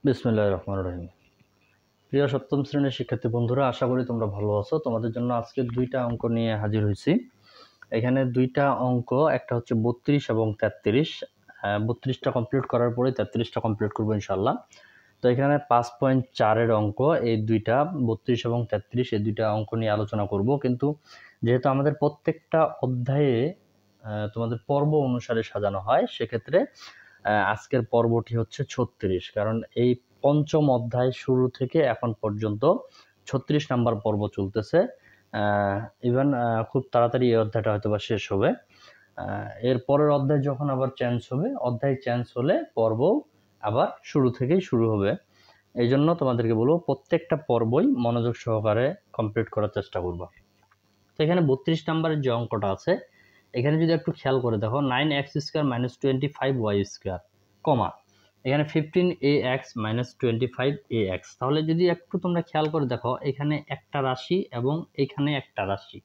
বিসমিল্লাহির রহমানির রহিম। প্রিয় সপ্তম শ্রেণীর শিক্ষার্থী বন্ধুরা, আশা করি তোমরা ভালো আছো। তোমাদের জন্য আজকে দুইটা অঙ্ক নিয়ে হাজির হয়েছি। এখানে দুইটা অঙ্ক, একটা হচ্ছে 32 এবং 33। 32টা কমপ্লিট করার পরে 33টা কমপ্লিট করবো ইনশাল্লাহ। তো এখানে 5.4-এর অঙ্ক, এই দুইটা 32 এবং 33, এই দুইটা অঙ্ক নিয়ে আলোচনা করব। কিন্তু যেহেতু আমাদের প্রত্যেকটা অধ্যায়ে তোমাদের পর্ব অনুসারে সাজানো হয়, সেক্ষেত্রে আজকের পর্বটি হচ্ছে 36, কারণ এই পঞ্চম অধ্যায় শুরু থেকে এখন পর্যন্ত 36 নাম্বার পর্ব চলতেছে। ইভেন খুব তাড়াতাড়ি এই অধ্যায়টা হয়তো বা শেষ হবে। এর পরের অধ্যায় যখন আবার চেঞ্জ হবে, অধ্যায় চেঞ্জ হলে পর্ব আবার শুরু থেকেই শুরু হবে। এই জন্য তোমাদেরকে বলবো প্রত্যেকটা পর্বই মনোযোগ সহকারে কমপ্লিট করার চেষ্টা করবো। তো এখানে 32 নাম্বারের যে অঙ্কটা আছে, এখানে যদি একটু খেয়াল করে দেখো, 9x² - 25y², কমা এখানে 15ax - 25ax। তাহলে যদি একটু তোমরা খেয়াল করে দেখো, এখানে একটা রাশি এবং এখানে একটা রাশি,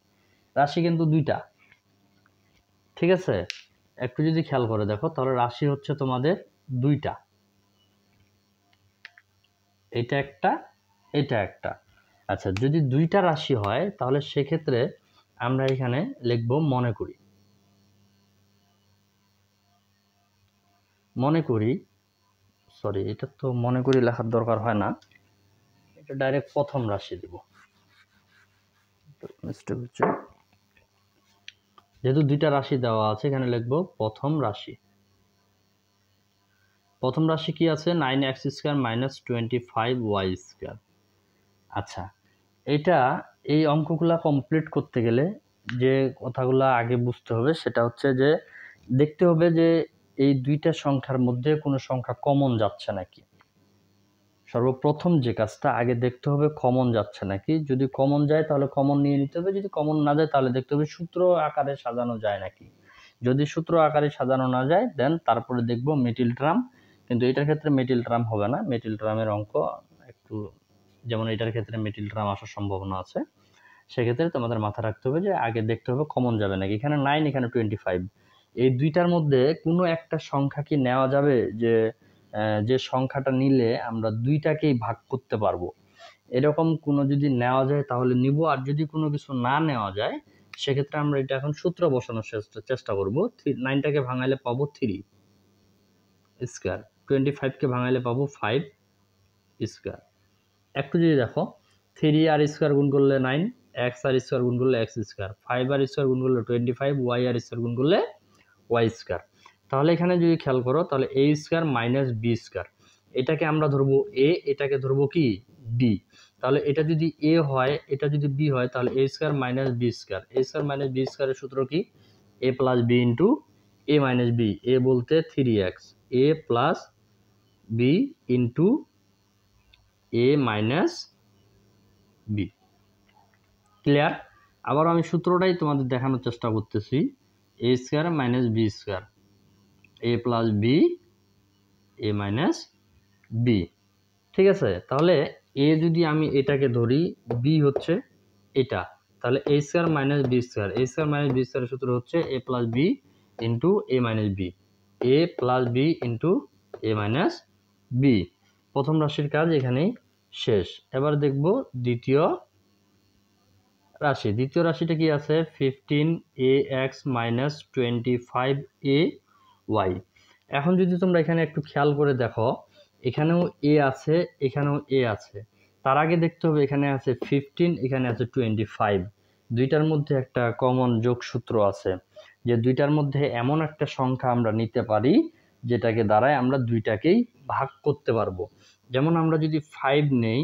রাশি কিন্তু দুইটা, ঠিক আছে? একটু যদি খেয়াল করে দেখো, তাহলে রাশি হচ্ছে তোমাদের দুইটা, এটা একটা, এটা একটা। আচ্ছা, যদি দুইটা রাশি হয় তাহলে সেক্ষেত্রে আমরা এখানে লিখব মনে করি, সরি, এটা তো মনে করি লেখার দরকার হয় না, এটা ডাইরেক্ট প্রথম রাশি দিব। যেহেতু দুইটা রাশি দেওয়া আছে, এখানে লিখব প্রথম রাশি। প্রথম রাশি কি আছে? 9x² - 25y²। আচ্ছা, এটা এই অঙ্কগুলা কমপ্লিট করতে গেলে যে কথাগুলো আগে বুঝতে হবে, সেটা হচ্ছে যে দেখতে হবে যে এই দুইটা সংখ্যার মধ্যে কোনো সংখ্যা কমন যাচ্ছে নাকি। সর্বপ্রথম যে কাজটা আগে দেখতে হবে কমন যাচ্ছে নাকি। যদি কমন যায় তাহলে কমন নিয়ে নিতে হবে, যদি কমন না যায় তাহলে দেখতে হবে সূত্র আকারে সাজানো যায় নাকি। যদি সূত্র আকারে সাজানো না যায়, দেন তারপরে দেখব মিডল টার্ম। কিন্তু এটার ক্ষেত্রে মিডল টার্ম হবে না, মিডল টার্মের অঙ্ক একটু, যেমন এটার ক্ষেত্রে মিডল টার্ম আসার সম্ভাবনা আছে। সেক্ষেত্রে তোমাদের মাথা রাখতে হবে যে আগে দেখতে হবে কমন যাবে নাকি। এখানে 9, এখানে 25, এই দুইটার মধ্যে কোনো একটা সংখ্যা কি নেওয়া যাবে যে সংখ্যাটা নিলে আমরা দুইটাকেই ভাগ করতে পারবো, এরকম কোনো যদি নেওয়া যায় তাহলে নিব। আর যদি কোনো কিছু না নেওয়া যায়, সেক্ষেত্রে আমরা এটা এখন সূত্র বসানোর চেষ্টা করব। 9টাকে ভাঙাইলে পাবো 3², 25কে ভাঙাইলে পাবো 5²। একটু যদি দেখো, 3 আর স্কোয়ার গুণ করলে 9, x আর স্কোয়ার গুণ করলে x², 5 আর স্কোয়ার গুণ করলে 25, y আর স্কোয়ার গুণ করলে y²। তাহলে এখানে যদি খেয়াল করো, তাহলে a² - b², এটাকে আমরা ধরবো a, এটাকে ধরবো কি b। তাহলে এটা যদি a হয়, এটা যদি b হয়, তাহলে a² - b², a² - b² এর সূত্র কি? a + b * a - b। a বলতে 3x, a + b * a - b। Clear? আবার আমি সূত্রটাই তোমাদের দেখানোর চেষ্টা করতেছি। a² - b², a + b, a - b। ঠিক আছে? তাহলে a যদি আমি এটাকে ধরি, b হচ্ছে এটা, তাহলে a² - b², a² - b² এর সূত্র হচ্ছে a + b * a - b, a + b * a - b। প্রথম রাশির কাজ এখানেই শেষ। এবার দেখব দ্বিতীয় রাশি। দ্বিতীয় রাশিটা কি আছে? 15ax - 25ay। এখন যদি তোমরা এখানে একটু খেয়াল করে দেখো, এখানেও a আছে, এখানেও a আছে। তার আগে দেখতে হবে এখানে আছে 15, এখানে আছে 25। দুইটার মধ্যে একটা কমন যোগসূত্র আছে, যে দুইটার মধ্যে এমন একটা সংখ্যা আমরা নিতে পারি যেটাকে দ্বারায় আমরা দুইটাকেই ভাগ করতে পারবো। যেমন আমরা যদি 5 নেই,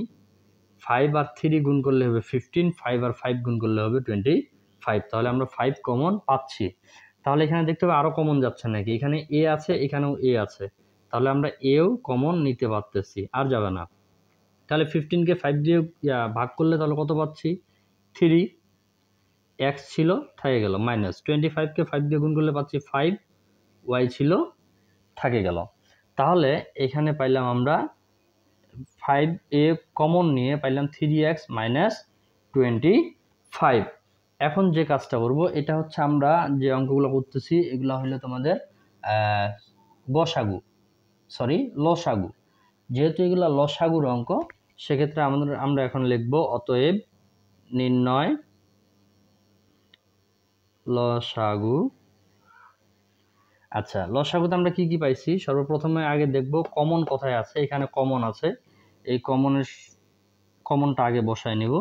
5 আর 3 গুণ করলে হবে 15, 5 আর 5 গুণ করলে হবে 25। তাহলে আমরা 5 কমন পাচ্ছি। তাহলে এখানে দেখতে হবে আরো কমন যাচ্ছে নাকি। এখানে a আছে, এখানেও a আছে, তাহলে আমরা এও কমন নিতে পারতেছি, আর যাবে না। তাহলে 15কে 5 দিয়ে ভাগ করলে তাহলে কত পাচ্ছি? 3, x ছিল থেকে গেল, মাইনাস 25কে 5 দিয়ে গুণ করলে পাচ্ছি 5, y ছিল থেকে গেল। তাহলে এখানে পাইলাম আমরা 5a কমন নিয়ে পাইলাম 3x - 25। এখন যে কাজটা করব, এটা হচ্ছে আমরা যে অঙ্কগুলো করতেছি এগুলো হলো তোমাদের লসাগু। যেহেতু এগুলো লসাগুর অঙ্ক, সেক্ষেত্রে আমরা এখন লিখব অতএব নির্ণয় লসাগু। আচ্ছা, লসাগুতে আমরা কি কি পাইছি? সর্বপ্রথমে আগে দেখব কমন কোথায় আছে। এখানে কমন আছে, এই কমনটা আগে বসায় নিব।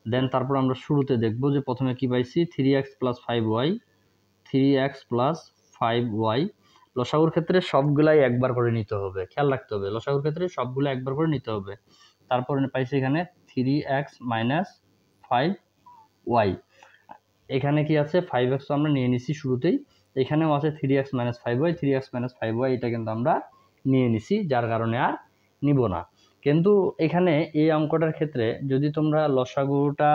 দেন তারপর আমরা শুরুতে দেখব যে প্রথমে কি পাইছি, 3x + 5y, 3x + 5y। লসাগুর ক্ষেত্রে সবগুলাই একবার করে নিতে হবে, খেয়াল রাখতে হবে, লসাগুর ক্ষেত্রে সবগুলো একবার করে নিতে হবে। তারপরে পাইছি এখানে 3x - 5y। এখানে কি আছে, 5x আমরা নিয়ে নিছি শুরুতেই, এখানেও আছে 3x - 5y, 3x - 5y, এটা কিন্তু আমরা নিয়ে নিছি, যার কারণে আর নিব না। কিন্তু এখানে এই অঙ্কটার ক্ষেত্রে যদি তোমরা লসাগুটা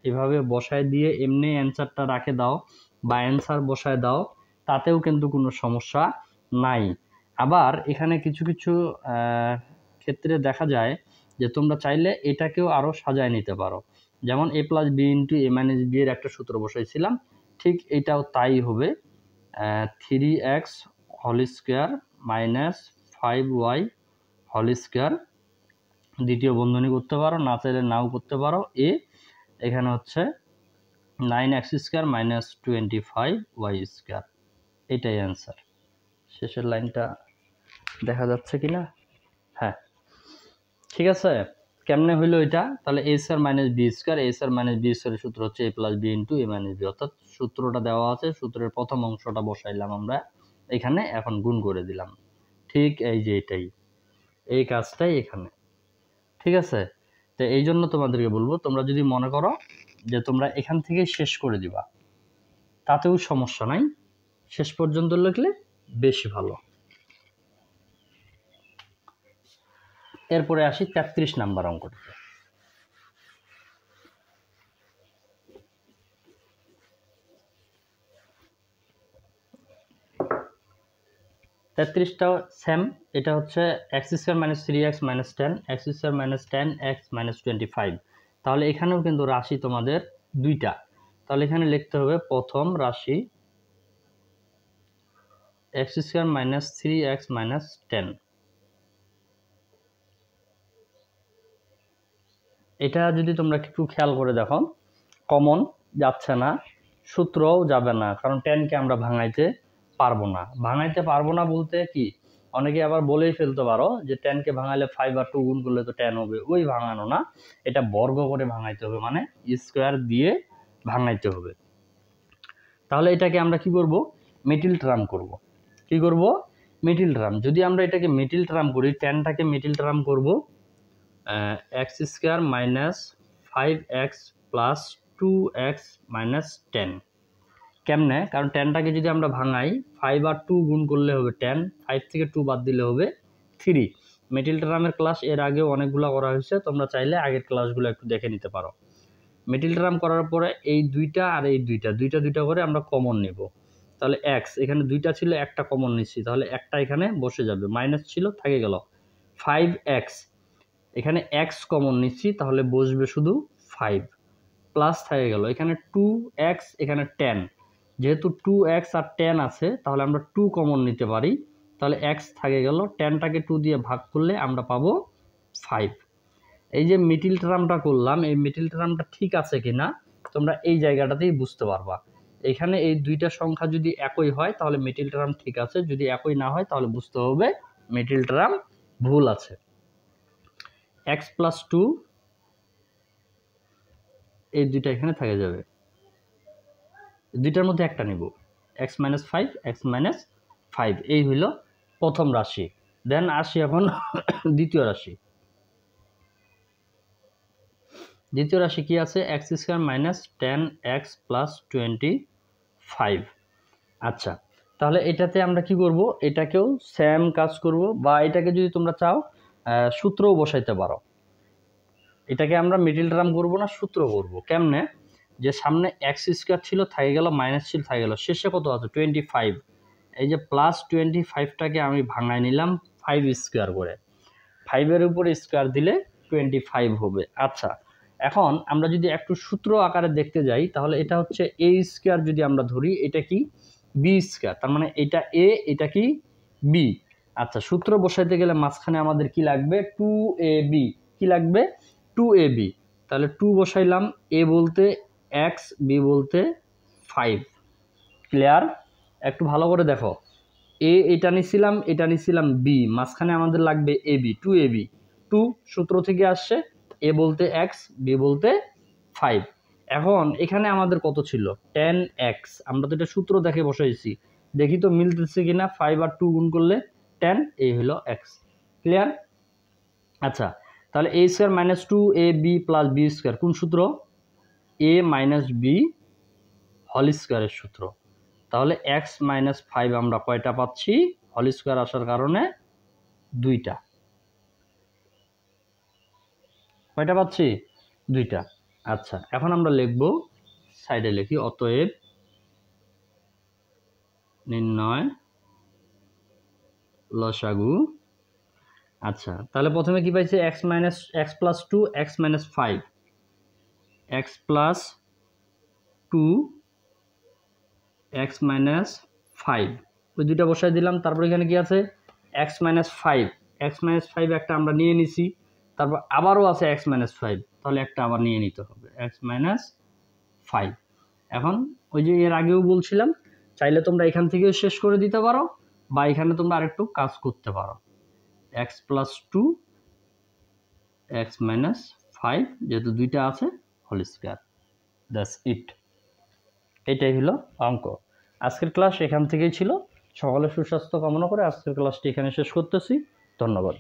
এভাবে বসায় দিয়ে এমনি অ্যান্সারটা রাখে দাও বা অ্যান্সার বসায় দাও, তাতেও কিন্তু কোনো সমস্যা নাই। আবার এখানে কিছু কিছু ক্ষেত্রে দেখা যায় যে তোমরা চাইলে এটাকেও আরও সাজায় নিতে পারো। যেমন a + b × a - b এর একটা সূত্র বসাইছিলাম, ঠিক এটাও তাই হবে। 3x² - 5y² দ্বিতীয় বন্ধনী করতে পারো, না চাইলে নাও করতে পারো। এখানে হচ্ছে 9x² - 25y², এটাই অ্যান্সার। শেষের লাইনটা দেখা যাচ্ছে কি না? হ্যাঁ, ঠিক আছে। কেমনে হইলো এটা? তাহলে a² - b², a² - b² এর সূত্র হচ্ছে a + b × a - b, অর্থাৎ সূত্রটা দেওয়া আছে, সূত্রের প্রথম অংশটা বসাইলাম আমরা এখানে, এখন গুণ করে দিলাম। ঠিক এই যে এটাই, এই কাজটাই এখানে, ঠিক আছে। তো এই জন্য তোমাদেরকে বলবো, তোমরা যদি মনে করো যে তোমরা এখান থেকে শেষ করে দিবা, তাতেও সমস্যা নাই, শেষ পর্যন্ত লিখলে বেশি ভালো। এরপরে আসি 33 নাম্বার অঙ্কটিতে। 33টাও সেম, এটা হচ্ছে x² - 3x - 10, x² - 10x - 25। তাহলে এখানেও কিন্তু রাশি তোমাদের দুইটা, তাহলে এখানে লিখতে হবে প্রথম রাশি x² - 3x - 10। এটা যদি তোমরা একটু খেয়াল করে দেখো, কমন যাচ্ছে না, সূত্রও যাবে না, কারণ 10কে আমরা ভাঙাইতে পারবো না বলতে কি, অনেকে আবার বলেই ফেলতে পারো যে 10কে ভাঙাইলে 5 আর 2 গুণ করলে তো 10 হবে। ওই ভাঙানো না, এটা বর্গ করে ভাঙাইতে হবে, মানে স্কোয়ার দিয়ে ভাঙাইতে হবে। তাহলে এটাকে আমরা কি করব, মিডল টার্ম করব। কি করব, মিডল টার্ম। যদি আমরা এটাকে মিডল টার্ম করি, 10টাকে মিডল টার্ম করব x² - 5x + 2x - 10। কেমনে? কারণ 10টাকে যদি আমরা ভাঙাই, 5 আর 2 গুণ করলে হবে 10, 5 থেকে 2 বাদ দিলে হবে 3। মিডল টার্মের ক্লাস এর আগেও অনেকগুলো করা হয়েছে, তোমরা চাইলে আগের ক্লাসগুলো একটু দেখে নিতে পারো। মিডল টার্ম করার পরে এই দুইটা আর এই দুইটা করে আমরা কমন নেব। তাহলে x, এখানে দুইটা ছিল, একটা কমন নিচ্ছি, তাহলে একটা এখানে বসে যাবে, মাইনাস ছিল থেকে গেল। 5x, এখানে x কমন নিচ্ছি, তাহলে বসবে শুধু 5, প্লাস থেকে গেল, এখানে 2x, এখানে 10, যেহেতু 2x আর 10 আছে, তাহলে আমরা 2 কমন নিতে পারি, তাহলে x থেকে গেল, 10টাকে 2 দিয়ে ভাগ করলে আমরা পাবো 5। এই যে মিডল টার্মটা করলাম, এই মিডল টার্মটা ঠিক আছে কিনা তোমরা এই জায়গাটাতেই বুঝতে পারবা। এখানে এই দুইটা সংখ্যা যদি একই হয় তাহলে মিডল টার্ম ঠিক আছে, যদি একই না হয় তাহলে বুঝতে হবে মিডল টার্ম ভুল আছে। x + 2, এই দুইটা এখানে থেকে যাবে, দুইটার মধ্যে একটা নিব, x - 5, x - 5, এই হইল প্রথম রাশি। দেন আসি এখন দ্বিতীয় রাশি। দ্বিতীয় রাশি কি আছে, x² - 10x + 25। আচ্ছা, তাহলে এটাতে আমরা কি করব, এটাকেও সেম কাজ করব, বা এটাকে যদি তোমরা চাও সূত্রও বসাইতে পারো। এটাকে আমরা মিডল টার্ম করব না, সূত্র করব। কেমনে? যে সামনে x² ছিল, থেকে গেল, মাইনাস ছিল, থেকে গেল, শেষে কত আছে 25। এই যে প্লাস 25টাকে আমি ভাঙাই নিলাম 5² করে, 5-এর উপরে স্কোয়ার দিলে 25 হবে। আচ্ছা, এখন আমরা যদি একটু সূত্র আকারে দেখতে যাই, তাহলে এটা হচ্ছে a² যদি আমরা ধরি, এটা কি b², তার মানে এটা a, এটা কি b, আচ্ছা, সূত্র বসাইতে গেলে মাঝখানে আমাদের কি লাগবে? 2ab। কি লাগবে? 2ab। তাহলে 2 বসাইলাম, a বলতে x, b বলতে 5। ক্লিয়ার? একটু ভালো করে দেখো, a এটা নিছিলাম b, মাঝখানে আমাদের লাগবে ab, 2ab। 2 সূত্র থেকে আসছে, a বলতে x, b বলতে 5। এখন এখানে আমাদের কত ছিল? 10x। আমরা তো এটা সূত্র দেখে বসাইছি, দেখি তো মিলতেছে কিনা। 5 আর 2 গুণ করলে 10, এই হলো x। ক্লিয়ার? আচ্ছা, তাহলে a square minus 2ab plus b square কোন সূত্র? a মাইনাস b হোল স্কয়ারের সূত্র। তাহলে x মাইনাস 5 আমরা কয়টা পাচ্ছি? হোল স্কয়ার আসার কারণে 2টা। কয়টা পাচ্ছি? 2টা। আচ্ছা, এখন আমরা লিখব, সাইডে লিখি, অতএব নির্ণয় লসাগু। আচ্ছা, তাহলে প্রথমে কি পাইছে? x minus x plus 2, x minus 5, x plus 2, x minus 5, ওই দুইটা বসাই দিলাম। তারপর এখানে কি আছে? x মাইনাস 5, x মাইনাস 5 একটা আমরা নিয়ে নিছি, তারপর আবারও আছে x মাইনাস 5, তাহলে একটা আবার নিয়ে নিতে হবে, x মাইনাস 5। এখন ওই যে এর আগেও বলছিলাম, চাইলে তোমরা এখান থেকেও শেষ করে দিতে পারো, বা এখানে তোমরা আরেকটু কাজ করতে পারো। x প্লাস 2, x মাইনাস 5, যেহেতু দুইটা আছে, হোল স্কয়ার। That's it. এটাই হলো অঙ্ক। আজকের ক্লাস এখান থেকেই ছিল। সকলের সুস্বাস্থ্য কামনা করে আজকের ক্লাসটি এখানে শেষ করতেছি। ধন্যবাদ।